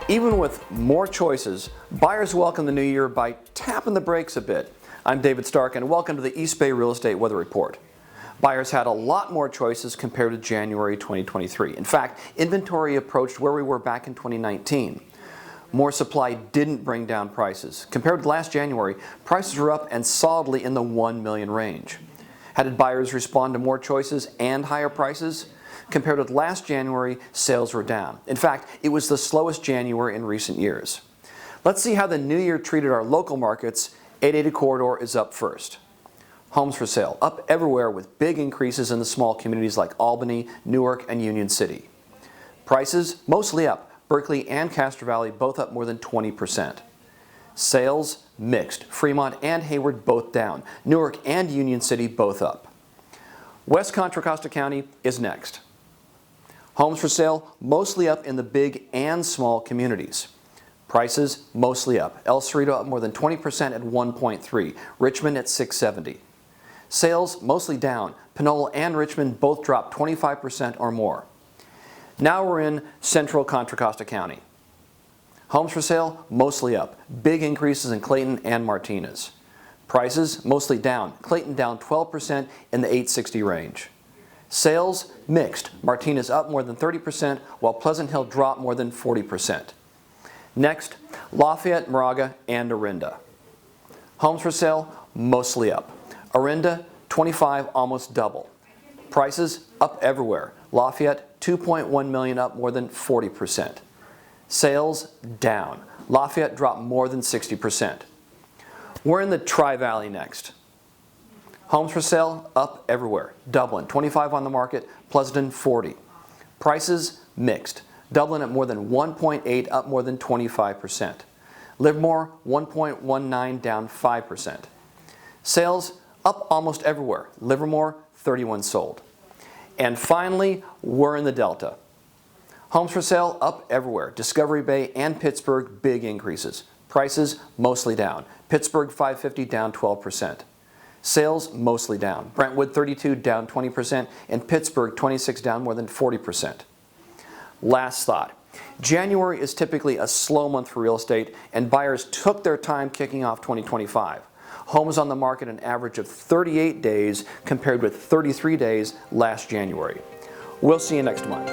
Even with more choices, buyers welcome the new year by tapping the brakes a bit. I'm David Stark, and welcome to the East Bay Real Estate Weather Report. Buyers had a lot more choices compared to January 2023. In fact, inventory approached where we were back in 2019. More supply didn't bring down prices. Compared to last January, prices were up and solidly in the 1 million range. How did buyers respond to more choices and higher prices? Compared with last January, sales were down. In fact, it was the slowest January in recent years. Let's see how the new year treated our local markets. 880 corridor is up first. Homes for sale, up everywhere with big increases in the small communities like Albany, Newark, and Union City. Prices, mostly up. Berkeley and Castro Valley both up more than 20%. Sales, mixed. Fremont and Hayward both down. Newark and Union City both up. West Contra Costa County is next. Homes for sale, mostly up in the big and small communities. Prices, mostly up. El Cerrito up more than 20% at 1.3. Richmond at 670. Sales, mostly down. Panola and Richmond both dropped 25% or more. Now we're in central Contra Costa County. Homes for sale, mostly up. Big increases in Clayton and Martinez. Prices, mostly down. Clayton down 12% in the 860 range. Sales, mixed. Martinez up more than 30%, while Pleasant Hill dropped more than 40%. Next, Lafayette, Moraga, and Orinda. Homes for sale, mostly up. Orinda, 25, almost double. Prices, up everywhere. Lafayette, 2.1 million, up more than 40%. Sales, down. Lafayette dropped more than 60%. We're in the Tri-Valley next. Homes for sale, up everywhere. Dublin, 25 on the market. Pleasanton, 40. Prices, mixed. Dublin at more than 1.8, up more than 25%. Livermore, 1.19, down 5%. Sales, up almost everywhere. Livermore, 31 sold. And finally, we're in the Delta. Homes for sale, up everywhere. Discovery Bay and Pittsburgh, big increases. Prices, mostly down. Pittsburgh, 550, down 12%. Sales, mostly down. Brentwood, 32, down 20%, and Pittsburgh, 26, down more than 40%. Last thought. January is typically a slow month for real estate, and buyers took their time kicking off 2025. Homes on the market an average of 38 days compared with 33 days last January. We'll see you next month.